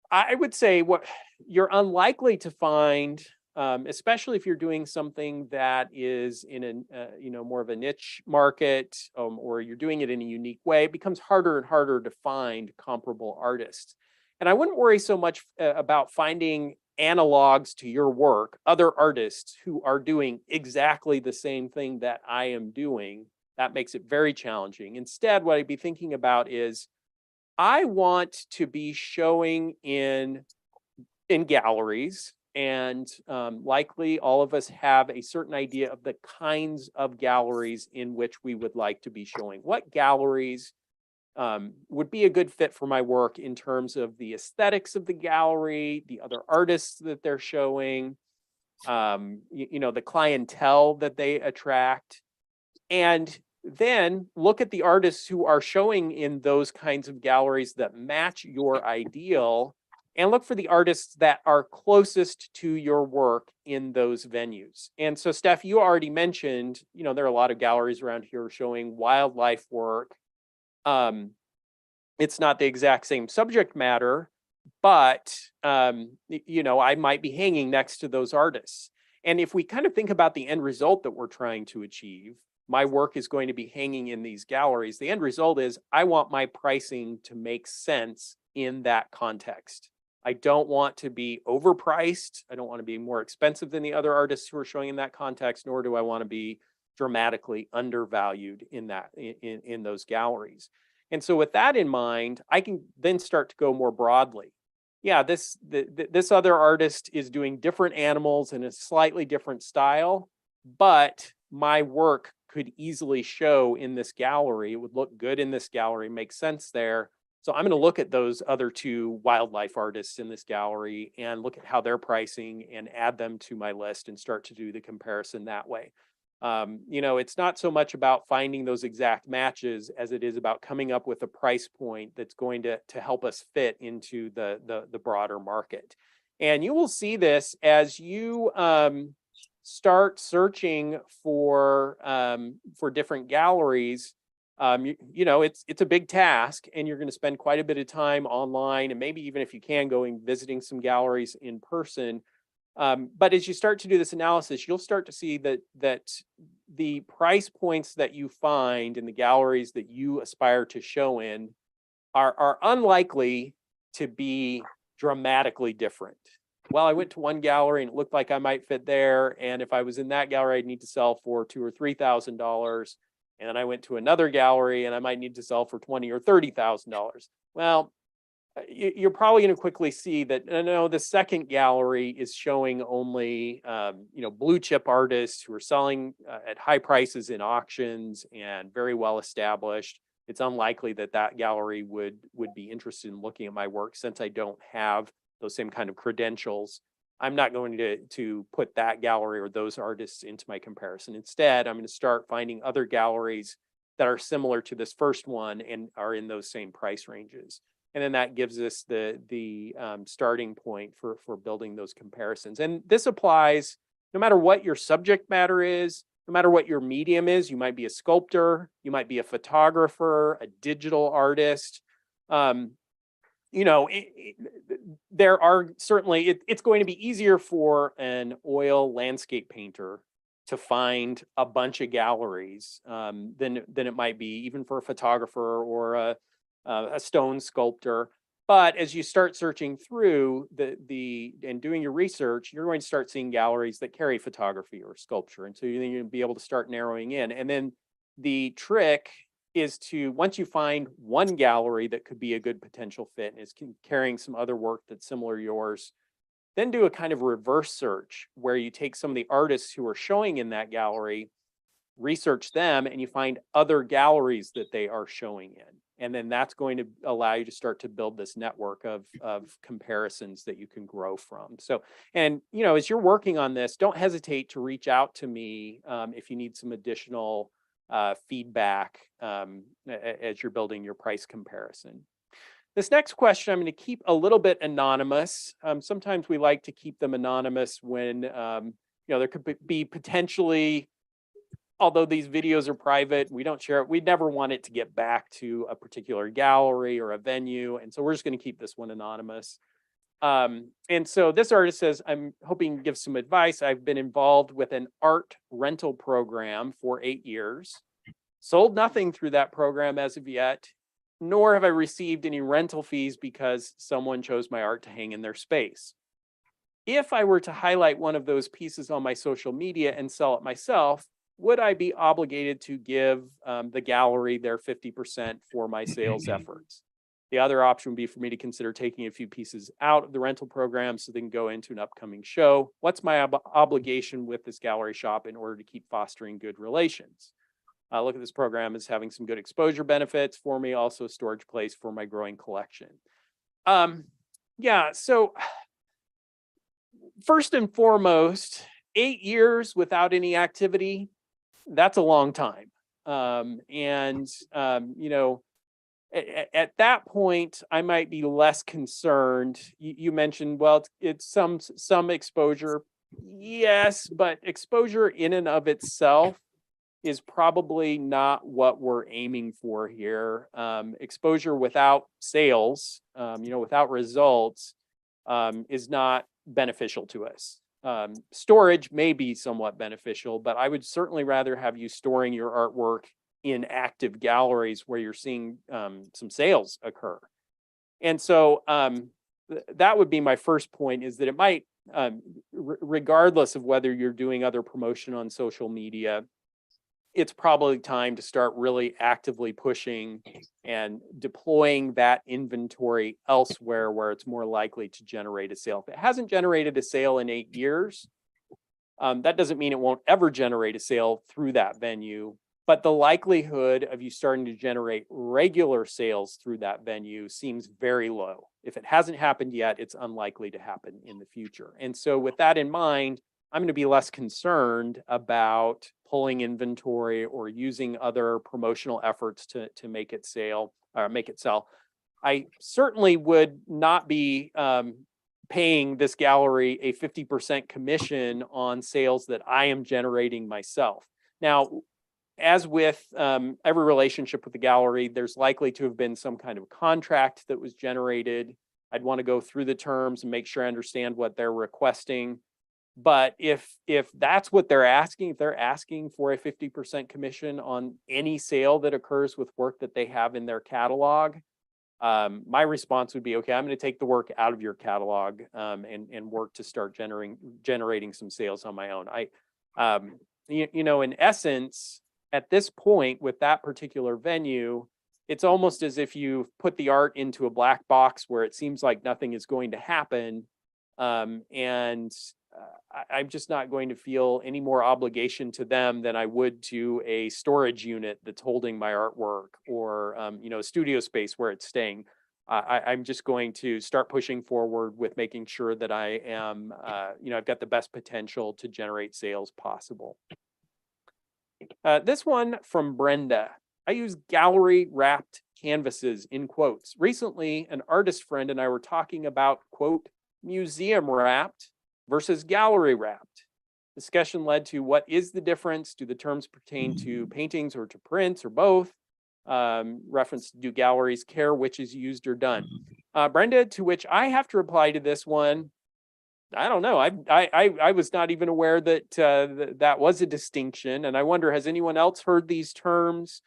[SPEAKER 1] I would say what you're unlikely to find, especially if you're doing something that is in a you know, more of a niche market, or you're doing it in a unique way, it becomes harder and harder to find comparable artists. And I wouldn't worry so much about finding analogs to your work, other artists who are doing exactly the same thing that I am doing. That makes it very challenging. Instead, what I'd be thinking about is, I want to be showing in galleries, and likely all of us have a certain idea of the kinds of galleries in which we would like to be showing. What galleries would be a good fit for my work in terms of the aesthetics of the gallery, the other artists that they're showing, you know, the clientele that they attract. And then look at the artists who are showing in those kinds of galleries that match your ideal, and look for the artists that are closest to your work in those venues. And so, Steph, you already mentioned, you know, there are a lot of galleries around here showing wildlife work. It's not the exact same subject matter, but, you know, I might be hanging next to those artists. And if we kind of think about the end result that we're trying to achieve, my work is going to be hanging in these galleries. The end result is I want my pricing to make sense in that context. I don't want to be overpriced. I don't want to be more expensive than the other artists who are showing in that context, nor do I want to be dramatically undervalued in that in those galleries. And so with that in mind, I can then start to go more broadly. Yeah, this other artist is doing different animals in a slightly different style, but my work could easily show in this gallery. It would look good in this gallery, make sense there. So I'm going to look at those other two wildlife artists in this gallery and look at how they're pricing and add them to my list and start to do the comparison that way. You know, it's not so much about finding those exact matches as it is about coming up with a price point that's going to help us fit into the broader market. And you will see this as you start searching for different galleries. You know, it's a big task, and you're going to spend quite a bit of time online, and maybe even if you can visiting some galleries in person. But as you start to do this analysis, you'll start to see that the price points that you find in the galleries that you aspire to show in are unlikely to be dramatically different. Well, I went to one gallery and it looked like I might fit there, and if I was in that gallery, I'd need to sell for $2,000 or $3,000. And then I went to another gallery and I might need to sell for $20,000 or $30,000. Well, you're probably going to quickly see that no, the second gallery is showing only you know, blue chip artists who are selling at high prices in auctions and very well established. It's unlikely that that gallery would be interested in looking at my work, since I don't have those same kind of credentials. I'm not going to put that gallery or those artists into my comparison. Instead, I'm going to start finding other galleries that are similar to this first one and are in those same price ranges. And then that gives us the starting point for building those comparisons. And this applies no matter what your subject matter is, no matter what your medium is. You might be a sculptor, you might be a photographer, a digital artist. You know, there are certainly, it's going to be easier for an oil landscape painter to find a bunch of galleries than it might be even for a photographer or a stone sculptor. But as you start searching through and doing your research, you're going to start seeing galleries that carry photography or sculpture. And so you're going to be able to start narrowing in. And then the trick is to, once you find one gallery that could be a good potential fit and is carrying some other work that's similar to yours, then do a kind of reverse search where you take some of the artists who are showing in that gallery, research them, and you find other galleries that they are showing in. And then that's going to allow you to start to build this network of comparisons that you can grow from. So, and, you know, as you're working on this, don't hesitate to reach out to me if you need some additional feedback as you're building your price comparison. This next question, I'm going to keep a little bit anonymous. Sometimes we like to keep them anonymous when, you know, there could be potentially, although these videos are private, we don't share it. We never want it to get back to a particular gallery or a venue. And so we're just going to keep this one anonymous. And so this artist says, I'm hoping to give some advice. I've been involved with an art rental program for 8 years, sold nothing through that program as of yet, nor have I received any rental fees because someone chose my art to hang in their space. If I were to highlight one of those pieces on my social media and sell it myself, would I be obligated to give the gallery their 50% for my sales efforts? The other option would be for me to consider taking a few pieces out of the rental program so they can go into an upcoming show. What's my obligation with this gallery shop in order to keep fostering good relations? Look at this program as having some good exposure benefits for me, also a storage place for my growing collection. Yeah, so first and foremost, 8 years without any activity, that's a long time. You know, at that point, I might be less concerned. You mentioned, well, it's some exposure. Yes, but exposure in and of itself is probably not what we're aiming for here. Exposure without sales, you know, without results, is not beneficial to us. Storage may be somewhat beneficial, but I would certainly rather have you storing your artwork in active galleries where you're seeing some sales occur. And so that would be my first point, is that it might, regardless of whether you're doing other promotion on social media, it's probably time to start really actively pushing and deploying that inventory elsewhere where it's more likely to generate a sale. If it hasn't generated a sale in 8 years, that doesn't mean it won't ever generate a sale through that venue, but the likelihood of you starting to generate regular sales through that venue seems very low. If it hasn't happened yet, it's unlikely to happen in the future. And so with that in mind, I'm going to be less concerned about pulling inventory or using other promotional efforts to make it sell. I certainly would not be paying this gallery a 50% commission on sales that I am generating myself. Now, as with every relationship with the gallery, there's likely to have been some kind of contract that was generated. I'd want to go through the terms and make sure I understand what they're requesting. But if that's what they're asking, if they're asking for a 50% commission on any sale that occurs with work that they have in their catalog, my response would be, okay, I'm going to take the work out of your catalog and work to start generating some sales on my own. You know, in essence, at this point with that particular venue, it's almost as if you've put the art into a black box where it seems like nothing is going to happen. I'm just not going to feel any more obligation to them than I would to a storage unit that's holding my artwork, or you know, a studio space where it's staying. I'm just going to start pushing forward with making sure that I am, you know, I've got the best potential to generate sales possible. This one from Brenda. I use gallery wrapped canvases in quotes. Recently, an artist friend and I were talking about, quote, museum wrapped versus gallery wrapped. Discussion led to, what is the difference? Do the terms pertain to paintings or to prints or both? Reference, do galleries care which is used or done? Brenda, to which I have to reply to this one, I don't know. I was not even aware that that was a distinction. And I wonder, has anyone else heard these terms?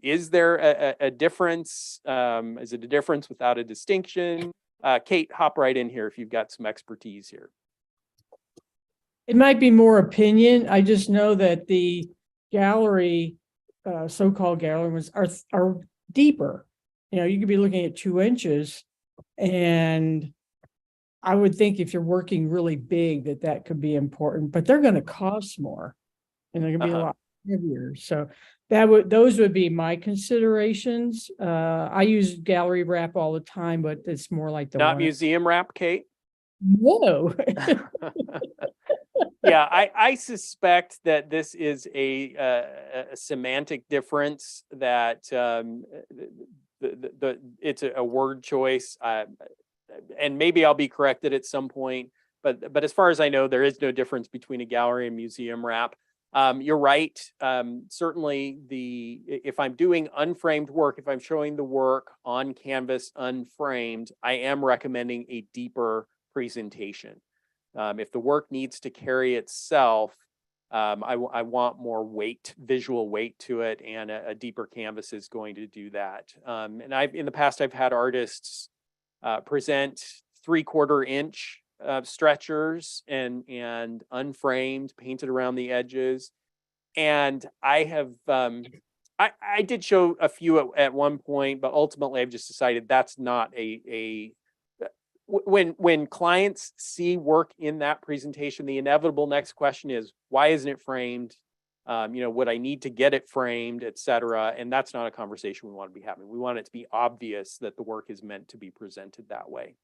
[SPEAKER 1] Is there a difference? Is it a difference without a distinction? Kate, hop right in here if you've got some expertise here.
[SPEAKER 6] It might be more opinion. I just know that the gallery so-called gallery ones are deeper. You know, you could be looking at 2 inches, and I would think if you're working really big, that could be important, but they're going to cost more, and they're going to be a
[SPEAKER 1] Uh-huh.
[SPEAKER 6] lot heavier. So those would be my considerations. I use gallery wrap all the time, but it's more like the
[SPEAKER 1] Not
[SPEAKER 6] one.
[SPEAKER 1] museum wrap, Kate?
[SPEAKER 6] No.
[SPEAKER 1] Yeah, I suspect that this is a semantic difference that it's a word choice. And maybe I'll be corrected at some point, but as far as I know, there is no difference between a gallery and museum wrap. You're right. Certainly if I'm doing unframed work, if I'm showing the work on canvas unframed, I am recommending a deeper presentation. If the work needs to carry itself, I want more weight, visual weight to it, and a deeper canvas is going to do that. And in the past, I've had artists present 3/4 inch stretchers and unframed, painted around the edges. And I have, I did show a few at one point, but ultimately I've just decided that's not when clients see work in that presentation, the inevitable next question is, why isn't it framed? Would I need to get it framed, et cetera? And that's not a conversation we want to be having. We want it to be obvious that the work is meant to be presented that way.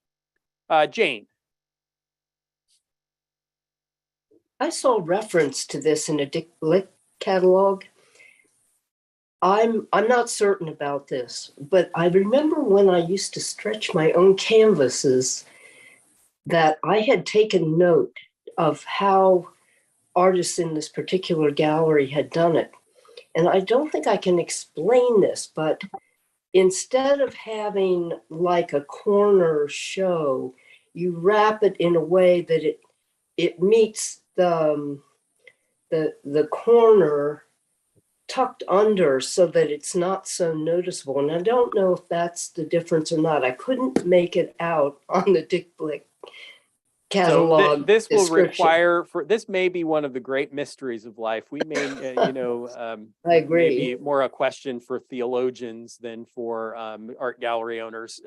[SPEAKER 1] Jane.
[SPEAKER 7] I saw reference to this in a Dick Blick catalog. I'm not certain about this, but I remember when I used to stretch my own canvases that I had taken note of how artists in this particular gallery had done it. And I don't think I can explain this, but instead of having like a corner show, you wrap it in a way that it meets the corner tucked under so that it's not so noticeable. And I don't know if that's the difference or not. I couldn't make it out on the Dick Blick catalog.
[SPEAKER 1] So this will
[SPEAKER 7] description.
[SPEAKER 1] require this may be one of the great mysteries of life. We may,
[SPEAKER 7] I agree.
[SPEAKER 1] maybe more a question for theologians than for art gallery owners.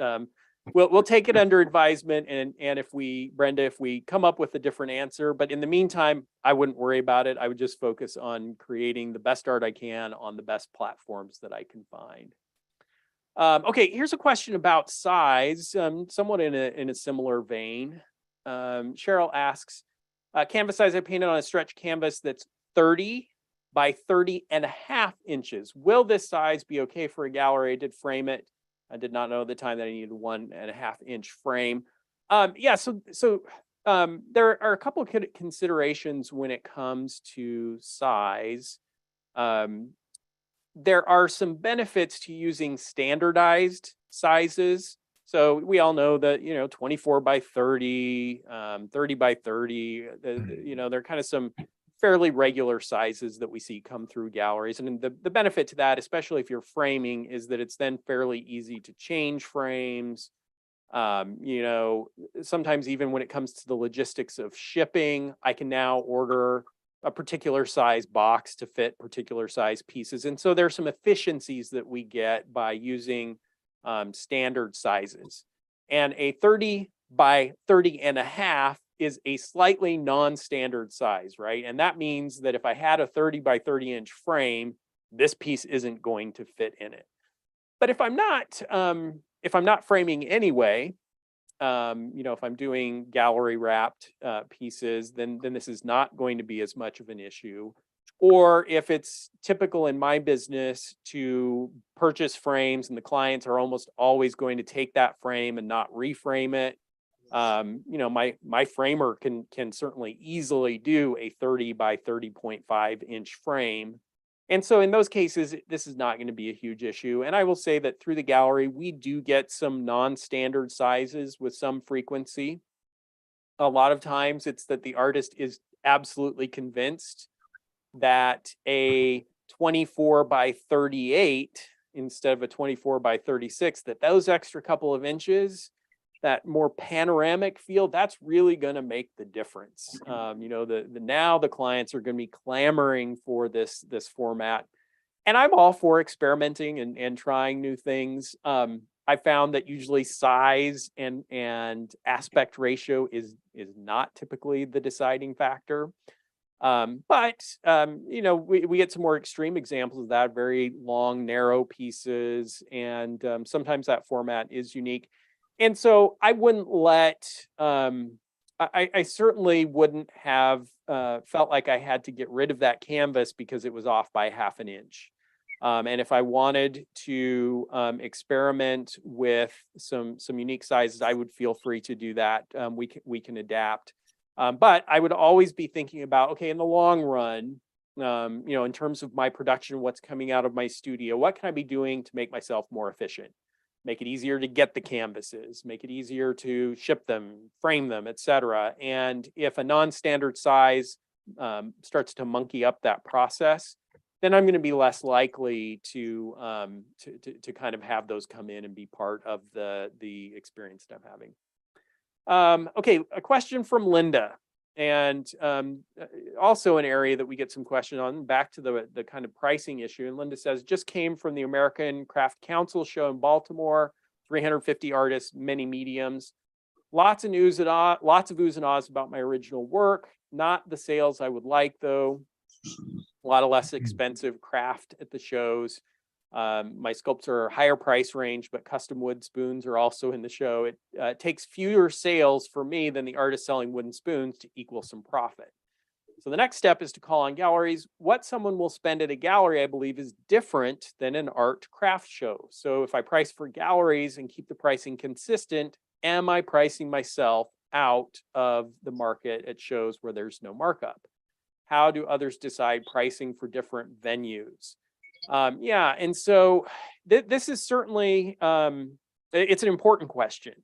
[SPEAKER 1] We'll take it under advisement, and if Brenda, if we come up with a different answer, but in the meantime, I wouldn't worry about it. I would just focus on creating the best art I can on the best platforms that I can find. Okay, here's a question about size, somewhat in a similar vein. Cheryl asks, canvas size I painted on a stretch canvas that's 30 by 30.5 inches. Will this size be okay for a gallery? I did frame it. I did not know at the time that I needed 1.5 inch frame. So there are a couple of considerations when it comes to size. There are some benefits to using standardized sizes. So we all know that, 24 by 30, 30 by 30, there are kind of some fairly regular sizes that we see come through galleries. And the benefit to that, especially if you're framing, is that it's then fairly easy to change frames. Sometimes even when it comes to the logistics of shipping, I can now order a particular size box to fit particular size pieces. And so there's some efficiencies that we get by using standard sizes. And a 30 by 30.5 is a slightly non-standard size, right? And that means that if I had a 30 by 30 inch frame, this piece isn't going to fit in it. But if I'm not framing anyway, if I'm doing gallery wrapped pieces, then this is not going to be as much of an issue. Or if it's typical in my business to purchase frames and the clients are almost always going to take that frame and not reframe it, my framer can certainly easily do a 30 by 30.5 inch frame. And so in those cases, this is not going to be a huge issue. And I will say that through the gallery, we do get some non-standard sizes with some frequency. A lot of times it's that the artist is absolutely convinced that a 24 by 38 instead of a 24 by 36, that those extra couple of inches, that more panoramic feel, that's really going to make the difference. Now the clients are going to be clamoring for this format. And I'm all for experimenting and trying new things. I found that usually size and aspect ratio is not typically the deciding factor. But we get some more extreme examples of that, very long, narrow pieces, and sometimes that format is unique. And so I wouldn't I certainly wouldn't have felt like I had to get rid of that canvas because it was off by half an inch. And if I wanted to experiment with some unique sizes, I would feel free to do that. We can adapt. But I would always be thinking about, okay, in the long run, in terms of my production, what's coming out of my studio, what can I be doing to make myself more efficient? Make it easier to get the canvases, make it easier to ship them, frame them, etc. And if a non-standard size starts to monkey up that process, then I'm going to be less likely to kind of have those come in and be part of the experience that I'm having. Okay, a question from Linda, and also an area that we get some question on, back to the kind of pricing issue. And Linda says, just came from the American Craft Council show in Baltimore, 350 artists, many mediums, lots of news and lots of oohs and ahs about my original work. Not the sales I would like, though. A lot of less expensive craft at the shows. My sculpts are higher price range, but custom wood spoons are also in the show. It takes fewer sales for me than the artist selling wooden spoons to equal some profit. So the next step is to call on galleries. What someone will spend at a gallery, I believe, is different than an art craft show. So if I price for galleries and keep the pricing consistent, am I pricing myself out of the market at shows where there's no markup? How do others decide pricing for different venues? And so this is certainly, it's an important question.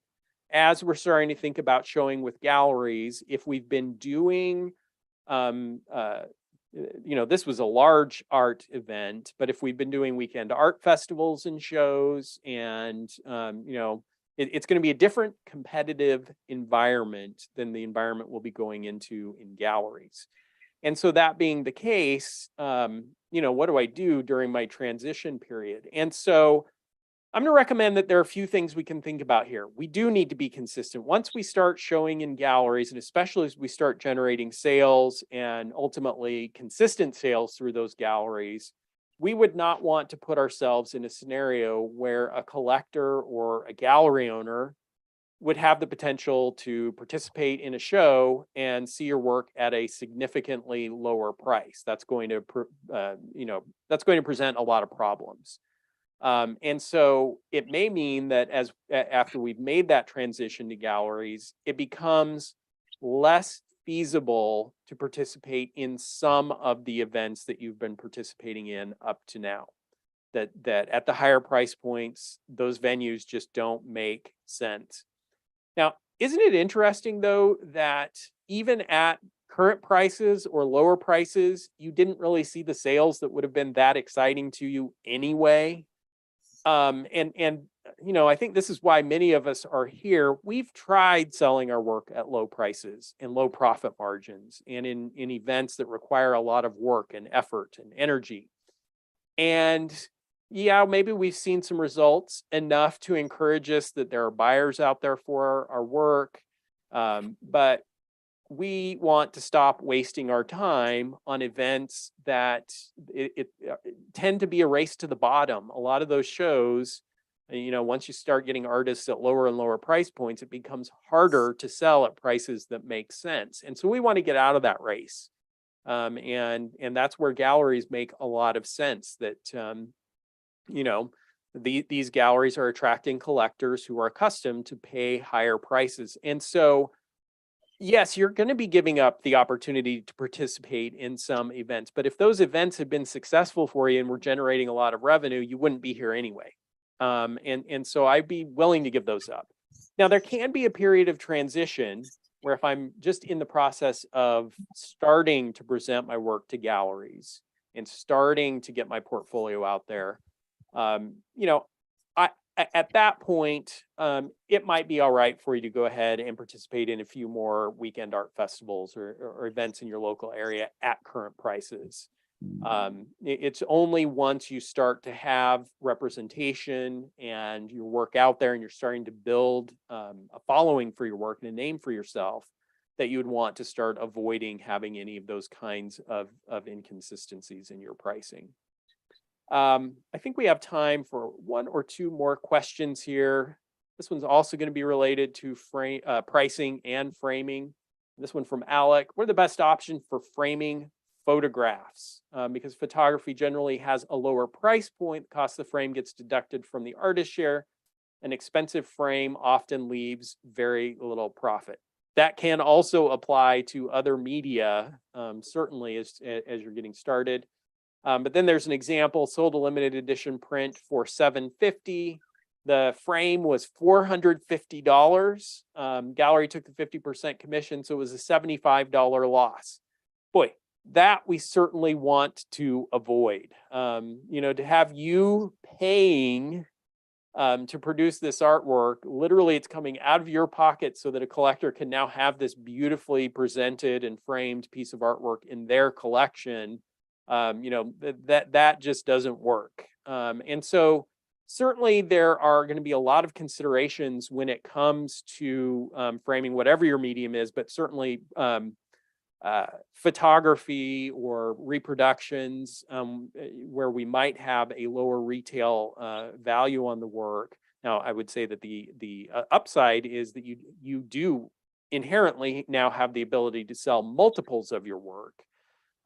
[SPEAKER 1] As we're starting to think about showing with galleries, if we've been doing, this was a large art event, but if we've been doing weekend art festivals and shows and, it's going to be a different competitive environment than the environment we'll be going into in galleries. And so that being the case, what do I do during my transition period? And so I'm going to recommend that there are a few things we can think about here. We do need to be consistent. Once we start showing in galleries, and especially as we start generating sales and ultimately consistent sales through those galleries, we would not want to put ourselves in a scenario where a collector or a gallery owner would have the potential to participate in a show and see your work at a significantly lower price. That's going to, present a lot of problems. And so it may mean that after we've made that transition to galleries, it becomes less feasible to participate in some of the events that you've been participating in up to now. That at the higher price points, those venues just don't make sense. Now, isn't it interesting, though, that even at current prices or lower prices, you didn't really see the sales that would have been that exciting to you anyway? I think this is why many of us are here. We've tried selling our work at low prices and low profit margins and in events that require a lot of work and effort and energy. And yeah, maybe we've seen some results enough to encourage us that there are buyers out there for our work. But we want to stop wasting our time on events that tend to be a race to the bottom. A lot of those shows, once you start getting artists at lower and lower price points, it becomes harder to sell at prices that make sense. And so we want to get out of that race. And that's where galleries make a lot of sense, that these galleries are attracting collectors who are accustomed to pay higher prices. And so, yes, you're going to be giving up the opportunity to participate in some events. But if those events had been successful for you and were generating a lot of revenue, you wouldn't be here anyway. And so I'd be willing to give those up. Now, there can be a period of transition where if I'm just in the process of starting to present my work to galleries and starting to get my portfolio out there, at that point, it might be all right for you to go ahead and participate in a few more weekend art festivals or events in your local area at current prices. It's only once you start to have representation and your work out there and you're starting to build a following for your work and a name for yourself that you would want to start avoiding having any of those kinds of inconsistencies in your pricing. I think we have time for one or two more questions here. This one's also going to be related to pricing and framing. This one from Alec. What are the best options for framing photographs? Because photography generally has a lower price point, the cost of the frame gets deducted from the artist share. An expensive frame often leaves very little profit. That can also apply to other media, certainly as you're getting started. But then there's an example, sold a limited edition print for $750. The frame was $450. Gallery took the 50% commission, so it was a $75 loss. Boy, that we certainly want to avoid. To have you paying to produce this artwork, literally it's coming out of your pocket so that a collector can now have this beautifully presented and framed piece of artwork in their collection. That just doesn't work. And so certainly there are going to be a lot of considerations when it comes to framing whatever your medium is, but certainly photography or reproductions where we might have a lower retail value on the work. Now, I would say that the upside is that you do inherently now have the ability to sell multiples of your work.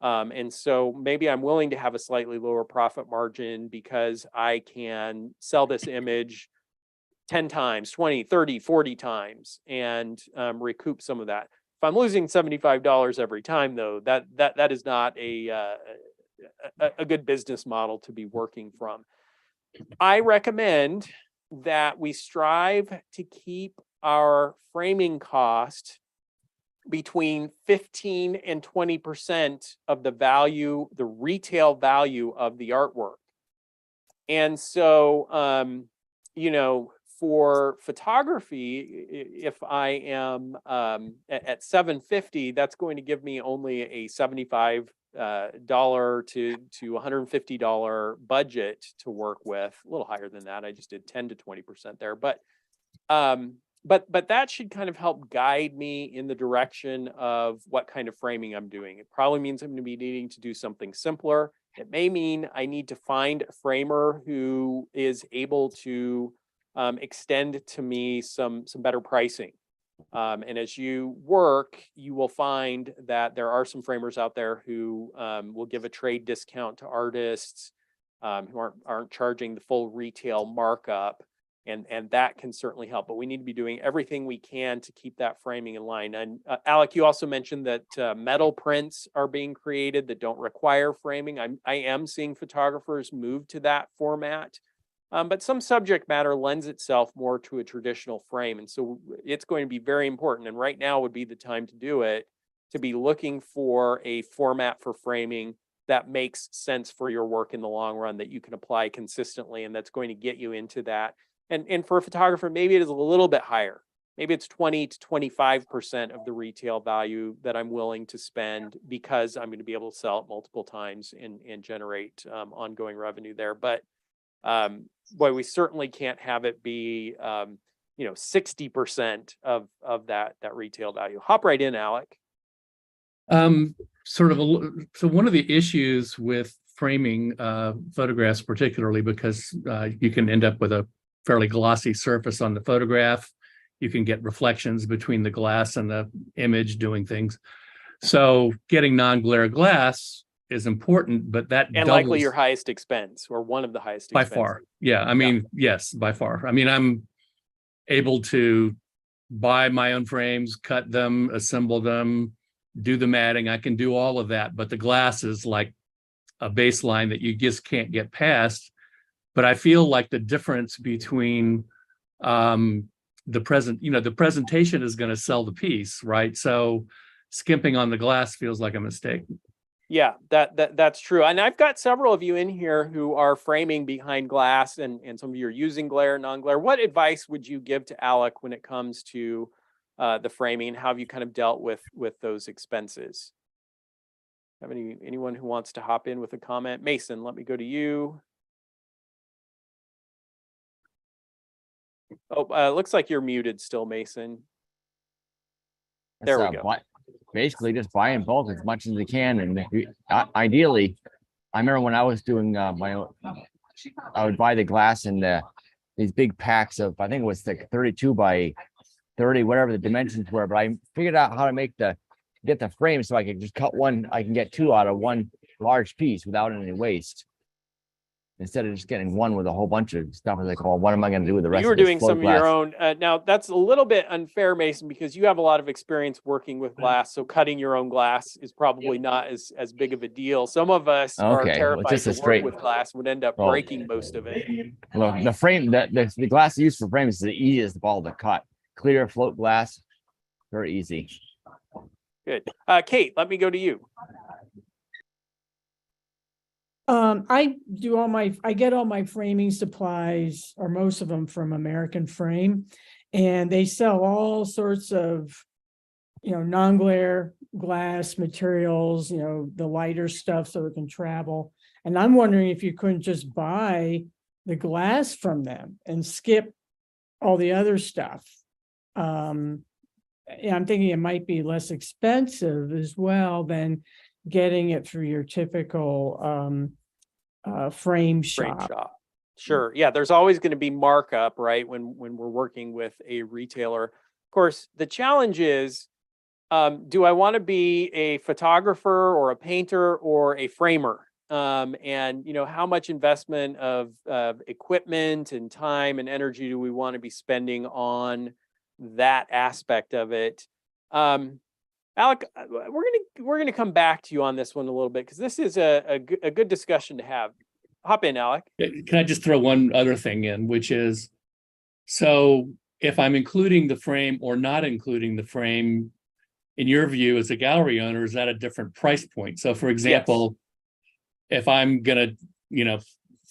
[SPEAKER 1] And so maybe I'm willing to have a slightly lower profit margin because I can sell this image 10 times, 20, 30, 40 times and recoup some of that. If I'm losing $75 every time, though, that is not a good business model to be working from. I recommend that we strive to keep our framing cost between 15 and 20% of the value, the retail value of the artwork. And so, for photography, if I am at $750, that's going to give me only a $75 to $150 budget to work with. A little higher than that. I just did 10 to 20% there, but that should kind of help guide me in the direction of what kind of framing I'm doing. It probably means I'm going to be needing to do something simpler. It may mean I need to find a framer who is able to extend to me some better pricing. And as you work, you will find that there are some framers out there who will give a trade discount to artists who aren't charging the full retail markup. And that can certainly help, but we need to be doing everything we can to keep that framing in line. And Alec, you also mentioned that metal prints are being created that don't require framing. I am seeing photographers move to that format, but some subject matter lends itself more to a traditional frame. And so it's going to be very important. And right now would be the time to do it, to be looking for a format for framing that makes sense for your work in the long run, that you can apply consistently, and that's going to get you into that. And for a photographer, maybe it is a little bit higher. Maybe it's 20 to 25% of the retail value that I'm willing to spend because I'm going to be able to sell it multiple times and generate ongoing revenue there. But boy, we certainly can't have it be 60% of that retail value. Hop right in, Alec.
[SPEAKER 8] So one of the issues with framing photographs, particularly because you can end up with a fairly glossy surface on the photograph. You can get reflections between the glass and the image doing things. So getting non-glare glass is important, but that
[SPEAKER 1] and likely your highest expense, or one of the highest
[SPEAKER 8] by
[SPEAKER 1] expenses.
[SPEAKER 8] far. Yeah, I mean, yes, by far. I mean, I'm able to buy my own frames, cut them, assemble them, do the matting. I can do all of that, but the glass is like a baseline that you just can't get past. But I feel like the difference between the presentation is going to sell the piece, right? So skimping on the glass feels like a mistake.
[SPEAKER 1] Yeah, that's true. And I've got several of you in here who are framing behind glass, and some of you are using glare, non-glare. What advice would you give to Alec when it comes to the framing, and how have you kind of dealt with those expenses? Have anyone who wants to hop in with a comment? Mason, let me go to you. Oh, looks like you're muted still, Mason. There we go.
[SPEAKER 9] Basically just buy in bulk as much as you can. And ideally, I remember when I was doing my own, I would buy the glass in these big packs of, I think it was like 32 by 30, whatever the dimensions were. But I figured out how to get the frame so I could just cut one, I can get two out of one large piece without any waste. Instead of just getting one with a whole bunch of stuff, like, oh, what am I going to do with the rest
[SPEAKER 1] You were
[SPEAKER 9] of this
[SPEAKER 1] doing
[SPEAKER 9] float
[SPEAKER 1] some of
[SPEAKER 9] glass?
[SPEAKER 1] your own. Now that's a little bit unfair, Mason, because you have a lot of experience working with glass. So cutting your own glass is probably not as big of a deal. Some of us are
[SPEAKER 9] Okay, well,
[SPEAKER 1] terrified
[SPEAKER 9] just
[SPEAKER 1] to
[SPEAKER 9] a straight-
[SPEAKER 1] work with glass, would end up
[SPEAKER 9] Oh.
[SPEAKER 1] breaking most of it.
[SPEAKER 9] Well, the frame, the glass used for frames is the easiest of all to cut. Clear float glass, very easy.
[SPEAKER 1] Good. Kate, let me go to you.
[SPEAKER 6] I get all my framing supplies, or most of them, from American Frame. And they sell all sorts of, non-glare glass materials, the lighter stuff so it can travel. And I'm wondering if you couldn't just buy the glass from them and skip all the other stuff. I'm thinking it might be less expensive as well than getting it through your typical frame
[SPEAKER 1] Frame
[SPEAKER 6] shop.
[SPEAKER 1] shop. Sure. Yeah, there's always going to be markup, right? When we're working with a retailer. Of course, the challenge is, do I want to be a photographer or a painter or a framer? And how much investment of equipment and time and energy do we want to be spending on that aspect of it? Alec, we're gonna come back to you on this one a little bit, because this is a good discussion to have. Hop in, Alec.
[SPEAKER 8] Can I just throw one other thing in, which is, so if I'm including the frame or not including the frame, in your view, as a gallery owner, is that a different price point? So for example, if I'm gonna,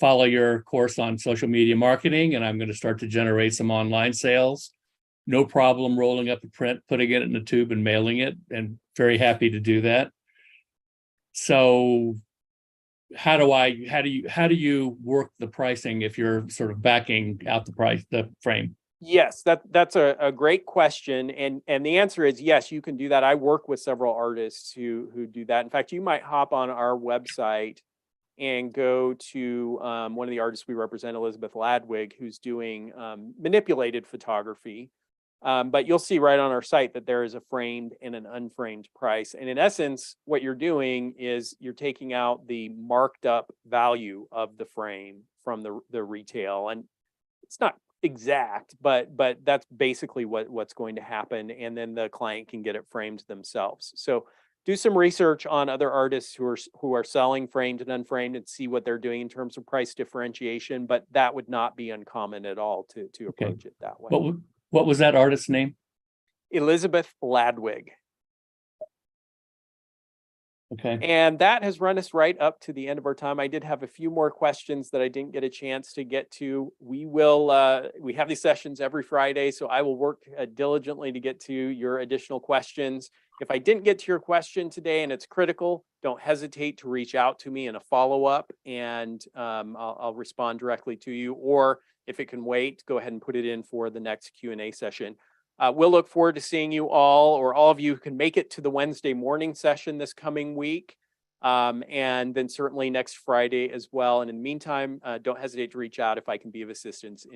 [SPEAKER 8] follow your course on social media marketing and I'm gonna start to generate some online sales, no problem rolling up a print, putting it in a tube and mailing it, and very happy to do that. So how do you work the pricing if you're sort of backing out the frame?
[SPEAKER 1] Yes, that's a great question. And the answer is yes, you can do that. I work with several artists who do that. In fact, you might hop on our website and go to one of the artists we represent, Elizabeth Ladwig, who's doing manipulated photography. But you'll see right on our site that there is a framed and an unframed price. And in essence, what you're doing is you're taking out the marked up value of the frame from the retail. And it's not exact, but that's basically what's going to happen. And then the client can get it framed themselves. So do some research on other artists who are selling framed and unframed and see what they're doing in terms of price differentiation. But that would not be uncommon at all to approach it that way.
[SPEAKER 8] What was that artist's name?
[SPEAKER 1] Elizabeth Ladwig.
[SPEAKER 8] Okay.
[SPEAKER 1] And that has run us right up to the end of our time. I did have a few more questions that I didn't get a chance to get to. We have these sessions every Friday, so I will work diligently to get to your additional questions. If I didn't get to your question today and it's critical, don't hesitate to reach out to me in a follow-up, and I'll respond directly to you. Or if it can wait, go ahead and put it in for the next Q&A session. We'll look forward to seeing you all, or all of you who can make it to the Wednesday morning session this coming week. And then certainly next Friday as well. And in the meantime, don't hesitate to reach out if I can be of assistance